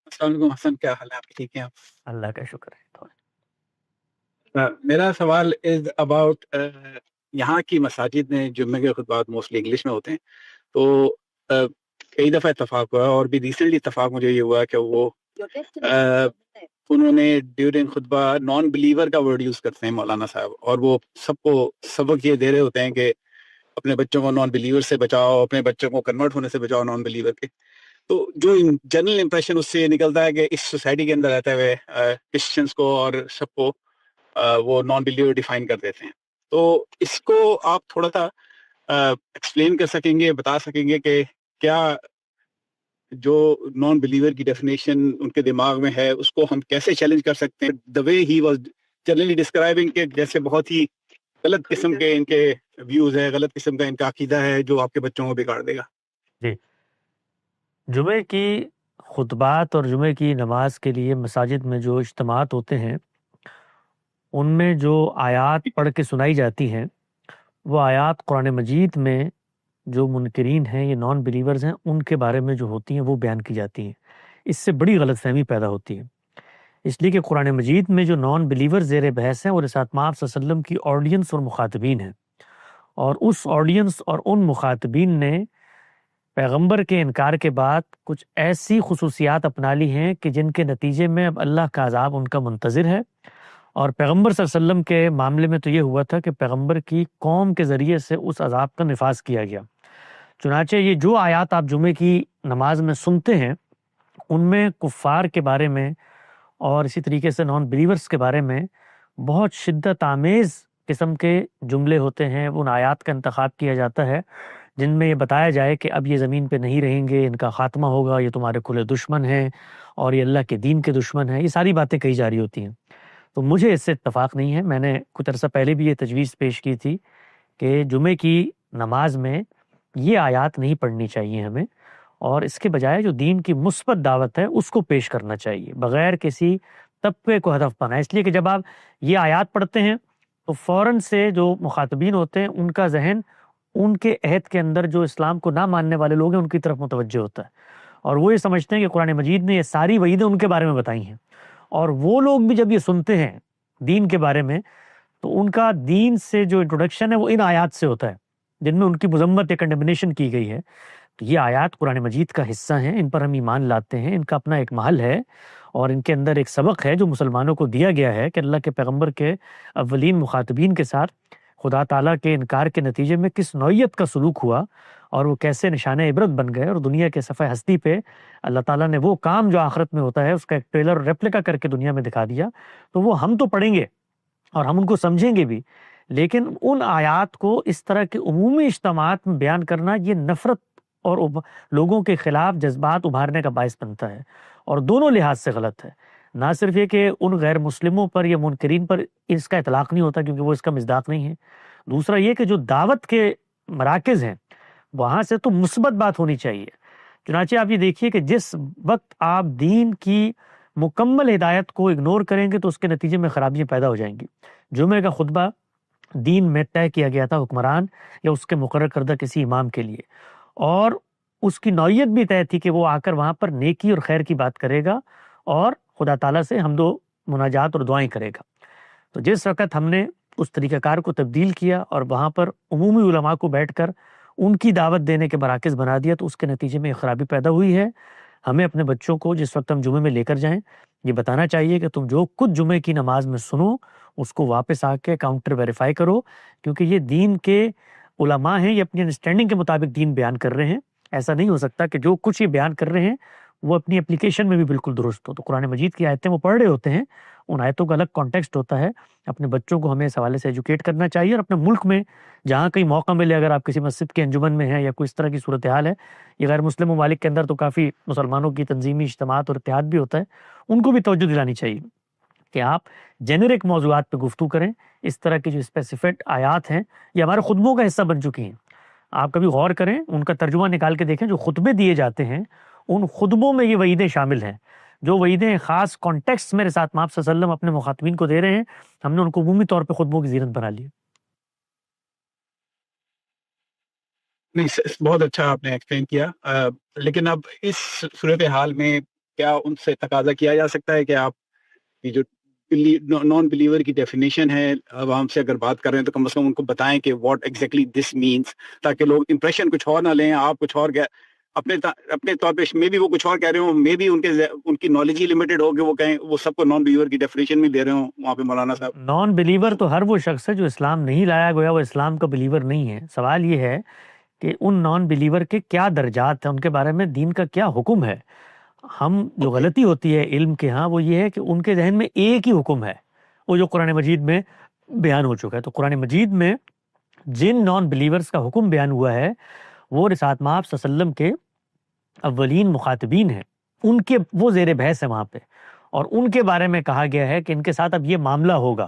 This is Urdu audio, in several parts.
السلام علیکم حسن، کیا حال ہے آپ؟ ٹھیک ہیں آپ؟ اللہ کا شکر ہے تو میرا سوال از اباؤٹ یہاں کی مساجد میں جمعے کے خطبات موسٹلی انگلش میں ہوتے ہیں، تو کئی دفعہ اتفاق ہوا اور بھی ریسنٹلی اتفاق مجھے یہ ہوا کہ وہ انہوں نے ڈیورنگ خطبہ نان بلیور کا ورڈ یوز کرتے ہیں مولانا صاحب، اور وہ سب کو سبق یہ دے رہے ہوتے ہیں کہ اپنے بچوں کو نان بلیور سے بچاؤ، اپنے بچوں کو کنورٹ ہونے سے بچاؤ نان بلیور کے۔ تو جو جنرل امپریشن اس سے یہ نکلتا ہے کہ اس سوسائٹی کے اندر رہتے ہوئے کرسچنس کو اور سب کو وہ نان بلیور ڈیفائن کر دیتے ہیں۔ تو اس کو آپ تھوڑا سا ایکسپلین کر سکیں گے، بتا سکیں گے کہ کیا جو نان بلیور کی ڈیفینیشن ان کے دماغ میں ہے اس کو ہم کیسے چیلنج کر سکتے ہیں؟ دا وے ہی واز جنرلی ڈسکرائبنگ کہ جیسے بہت ہی غلط قسم کے ان کے ویوز ہے، غلط قسم کا ان کا عقیدہ ہے جو آپ کے بچوں کو بگاڑ دے گا۔ جی، جمعے کی خطبات اور جمعے کی نماز کے لیے مساجد میں جو اجتماعات ہوتے ہیں ان میں جو آیات پڑھ کے سنائی جاتی ہیں وہ آیات قرآن مجید میں جو منکرین ہیں، یہ نان بلیورز ہیں، ان کے بارے میں جو ہوتی ہیں وہ بیان کی جاتی ہیں۔ اس سے بڑی غلط فہمی پیدا ہوتی ہے، اس لیے کہ قرآن مجید میں جو نان بلیور زیر بحث ہیں وہ رسالت مآب صلی اللہ علیہ وسلم کی آڈینس اور مخاطبین ہیں، اور اس آڈینس اور ان مخاطبین نے پیغمبر کے انکار کے بعد کچھ ایسی خصوصیات اپنا لی ہیں کہ جن کے نتیجے میں اب اللہ کا عذاب ان کا منتظر ہے۔ اور پیغمبر صلی اللہ علیہ وسلم کے معاملے میں تو یہ ہوا تھا کہ پیغمبر کی قوم کے ذریعے سے اس عذاب کا نفاذ کیا گیا۔ چنانچہ یہ جو آیات آپ جمعے کی نماز میں سنتے ہیں ان میں کفار کے بارے میں اور اسی طریقے سے نان بلیورز کے بارے میں بہت شدت آمیز قسم کے جملے ہوتے ہیں۔ ان آیات کا انتخاب کیا جاتا ہے جن میں یہ بتایا جائے کہ اب یہ زمین پہ نہیں رہیں گے، ان کا خاتمہ ہوگا، یہ تمہارے کھلے دشمن ہیں اور یہ اللہ کے دین کے دشمن ہیں، یہ ساری باتیں کہی جا رہی ہوتی ہیں۔ تو مجھے اس سے اتفاق نہیں ہے۔ میں نے کچھ عرصہ پہلے بھی یہ تجویز پیش کی تھی کہ جمعے کی نماز میں یہ آیات نہیں پڑھنی چاہیے ہمیں، اور اس کے بجائے جو دین کی مثبت دعوت ہے اس کو پیش کرنا چاہیے بغیر کسی طبقے کو ہدف بنائے۔ اس لیے کہ جب آپ یہ آیات پڑھتے ہیں تو فوراً سے جو مخاطبین ہوتے ہیں ان کا ذہن ان کے عہد کے اندر جو اسلام کو نہ ماننے والے لوگ ہیں ان کی طرف متوجہ ہوتا ہے، اور وہ یہ سمجھتے ہیں کہ قرآن مجید نے یہ ساری وعیدیں ان کے بارے میں بتائی ہیں، اور وہ لوگ بھی جب یہ سنتے ہیں دین کے بارے میں تو ان کا دین سے جو انٹروڈکشن ہے وہ ان آیات سے ہوتا ہے جن میں ان کی مذمت یا کنڈمنیشن کی گئی ہے۔ تو یہ آیات قرآن مجید کا حصہ ہیں، ان پر ہم ایمان لاتے ہیں، ان کا اپنا ایک محل ہے، اور ان کے اندر ایک سبق ہے جو مسلمانوں کو دیا گیا ہے کہ اللہ کے پیغمبر کے اولین مخاطبین کے ساتھ خدا تعالیٰ کے انکار کے نتیجے میں کس نوعیت کا سلوک ہوا اور وہ کیسے نشان عبرت بن گئے، اور دنیا کے صفحہ ہستی پہ اللہ تعالیٰ نے وہ کام جو آخرت میں ہوتا ہے اس کا ایک ٹریلر ریپلیکا کر کے دنیا میں دکھا دیا۔ تو وہ ہم تو پڑھیں گے اور ہم ان کو سمجھیں گے بھی، لیکن ان آیات کو اس طرح کے عمومی اجتماعات میں بیان کرنا یہ نفرت اور لوگوں کے خلاف جذبات ابھارنے کا باعث بنتا ہے، اور دونوں لحاظ سے غلط ہے۔ نہ صرف یہ کہ ان غیر مسلموں پر یا منکرین پر اس کا اطلاق نہیں ہوتا کیونکہ وہ اس کا مصداق نہیں ہے، دوسرا یہ کہ جو دعوت کے مراکز ہیں وہاں سے تو مثبت بات ہونی چاہیے۔ چنانچہ آپ یہ دیکھیے کہ جس وقت آپ دین کی مکمل ہدایت کو اگنور کریں گے تو اس کے نتیجے میں خرابیاں پیدا ہو جائیں گی۔ جمعے کا خطبہ دین میں طے کیا گیا تھا حکمران یا اس کے مقرر کردہ کسی امام کے لیے، اور اس کی نوعیت بھی طے تھی کہ وہ آ کر وہاں پر نیکی اور خیر کی بات کرے گا اور خدا تعالیٰ سے حمد و مناجات اور دعائیں کرے گا۔ تو جس وقت ہم نے اس طریقہ کار کو تبدیل کیا اور وہاں پر عمومی علماء کو بیٹھ کر ان کی دعوت دینے کے مراکز بنا دیا تو اس کے نتیجے میں خرابی پیدا ہوئی ہے۔ ہمیں اپنے بچوں کو جس وقت ہم جمعے میں لے کر جائیں یہ بتانا چاہیے کہ تم جو کچھ جمعے کی نماز میں سنو اس کو واپس آ کے کاؤنٹر ویریفائی کرو، کیونکہ یہ دین کے علماء ہیں، یہ اپنی انڈرسٹینڈنگ کے مطابق دین بیان کر رہے ہیں۔ ایسا نہیں ہو سکتا کہ جو کچھ یہ بیان کر رہے ہیں وہ اپنی اپلیکیشن میں بھی بالکل درست ہو۔ تو قرآن مجید کی آیتیں وہ پڑھ رہے ہوتے ہیں، ان آیتوں کا الگ کانٹیکسٹ ہوتا ہے۔ اپنے بچوں کو ہمیں اس حوالے سے ایجوکیٹ کرنا چاہیے، اور اپنے ملک میں جہاں کہیں موقع ملے، اگر آپ کسی مسجد کے انجمن میں ہیں یا کوئی اس طرح کی صورتحال ہے، یہ غیر مسلم ممالک کے اندر تو کافی مسلمانوں کی تنظیمی اجتماعات اور اتحاد بھی ہوتا ہے، ان کو بھی توجہ دلانی چاہیے کہ آپ جینرک موضوعات پہ گفتگو کریں۔ اس طرح کی جو اسپیسیفک آیات ہیں یہ ہمارے خطبوں کا حصہ بن چکی ہیں، آپ کبھی غور کریں، ان کا ترجمہ نکال کے دیکھیں۔ جو خطبے دیے جاتے ہیں ان خطبوں میں یہ وعیدیں شامل ہیں، جو وعیدیں خاص کانٹیکسٹ میں رسالت مآب صلی اللہ علیہ وسلم اپنے مخاطبین کو دے رہے ہیں، ہم نے ان کو عمومی طور پہ خطبوں کی زینت بنا لی۔ نہیں، بہت اچھا آپ نے ایکسپلین کیا، لیکن اب اس صورتحال میں کیا ان سے تقاضا کیا جا سکتا ہے کہ آپ کی جو نان بلیور کی ڈیفینیشن ہے عوام سے اگر بات کر رہے ہیں تو کم از کم ان کو بتائیں کہ واٹ ایگزیکٹلی دس مینس، تاکہ لوگ امپریشن کچھ اور نہ لیں، آپ کچھ اور اپنے طور پہ میں بھی وہ کچھ اور کہہ رہے ہوں، میں بھی ان کی نالج ہی لمیٹڈ ہو کہ وہ کہیں وہ سب کو نان بلیور کی ڈیفینیشن بھی دے رہے ہوں وہاں پہ مولانا صاحب۔ نان بلیور تو ہر وہ شخص ہے جو اسلام نہیں لایا گویا وہ اسلام کا بلیور نہیں ہے۔ سوال یہ ہے کہ ان نان بلیور کے کیا درجات ہیں، ان کے بارے میں دین کا کیا حکم ہے۔ ہم جو غلطی ہوتی ہے علم کے ہاں وہ یہ ہے کہ ان کے ذہن میں ایک ہی حکم ہے، وہ جو قرآن مجید میں بیان ہو چکا ہے۔ تو قرآن مجید میں جن نان بلیورز کا حکم بیان ہوا ہے وہ رسالت مآب صلی اللہ علیہ وسلم کے اولین مخاطبین ہیں، ان کے وہ زیر بحث ہے وہاں پہ، اور ان کے بارے میں کہا گیا ہے کہ ان کے ساتھ اب یہ معاملہ ہوگا۔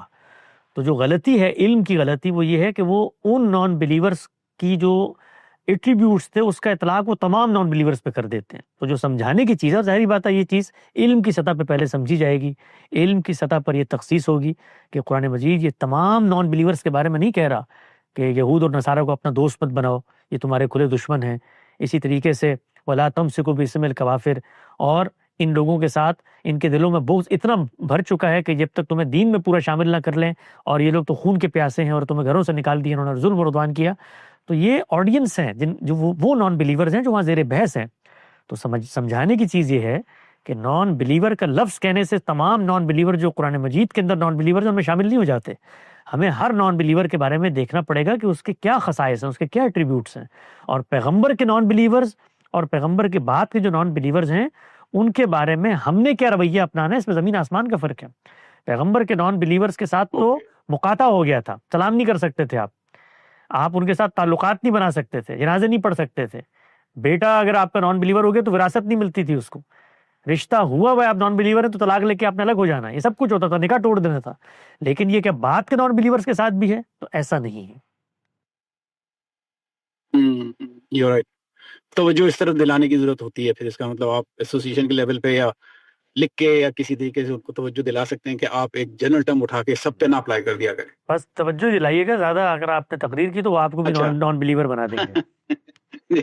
تو جو غلطی ہے علم کی غلطی وہ یہ ہے کہ وہ ان نان بلیورز کی جو ایٹریبیوٹس تھے اس کا اطلاق وہ تمام نان بلیورز پہ کر دیتے ہیں۔ تو جو سمجھانے کی چیز ہے، ظاہری بات ہے یہ چیز علم کی سطح پہ پہلے سمجھی جائے گی، علم کی سطح پر یہ تخصیص ہوگی کہ قرآن مجید یہ تمام نان بلیورز کے بارے میں نہیں کہہ رہا کہ یہود اور نصارہ کو اپنا دوست مت بناؤ، یہ تمہارے کھلے دشمن ہیں۔ اسی طریقے سے وَلَا تَمْسِكُوا بِاسْمِ الْكَوَافِرِ، اور ان لوگوں کے ساتھ ان کے دلوں میں بغض اتنا بھر چکا ہے کہ جب تک تمہیں دین میں پورا شامل نہ کر لیں، اور یہ لوگ تو خون کے پیاسے ہیں اور تمہیں گھروں سے نکال دیا، انہوں نے ظلم و عدوان کیا۔ تو یہ آڈینس ہیں جو وہ نان بلیورز ہیں جو وہاں زیر بحث ہیں۔ تو سمجھانے کی چیز یہ ہے کہ نان بلیور کا لفظ کہنے سے تمام نان بلیور جو قرآن مجید کے اندر نان بلیورز ہیں ان میں شامل نہیں ہو جاتے۔ ہمیں ہر نان بلیور کے بارے میں دیکھنا پڑے گا کہ اس کے کیا خصائص ہیں، اس کے کیا ایٹریبیوٹس ہیں، اور پیغمبر کے نان بلیورز اور پیغمبر کے بعد کے جو نان بلیورز ہیں ان کے بارے میں ہم نے کیا رویہ اپنانا ہے، اس میں زمین آسمان کا فرق ہے۔ پیغمبر کے نان بلیورز کے ساتھ تو مقاطع ہو گیا تھا، سلام نہیں کر سکتے تھے آپ ان کے ساتھ تعلقات نہیں بنا سکتے تھے، جنازے نہیں پڑھ سکتے تھے۔ بیٹا اگر آپ کا نان بلیور ہو گیا تو وراثت نہیں ملتی تھی اس کو، رشتہ ہوا ہوا آپ نان بلیور ہیں تو طلاق لے کے آپ نے الگ ہو جانا، یہ سب کچھ ہوتا تھا، نکاح توڑ دینا تھا۔ لیکن یہ کہ بعد کے نان بلیورز کے ساتھ بھی ہے تو ایسا نہیں ہے۔ You're right. توجہ اس طرف دلانے کی ضرورت ہوتی ہے، پھر اس کا مطلب آپ ایسوسیشن کے لیول پہ یا لکھ کے یا کسی طریقے سے ان کو توجہ دلا سکتے ہیں کہ آپ ایک جنرل ٹرم اٹھا کے سب پہ نہ اپلائی کر دیا کریں۔ بس توجہ دلائیے گا، زیادہ اگر آپ نے تقریر کی تو وہ آپ کو بھی اچھا نان بلیور بنا دیں گے۔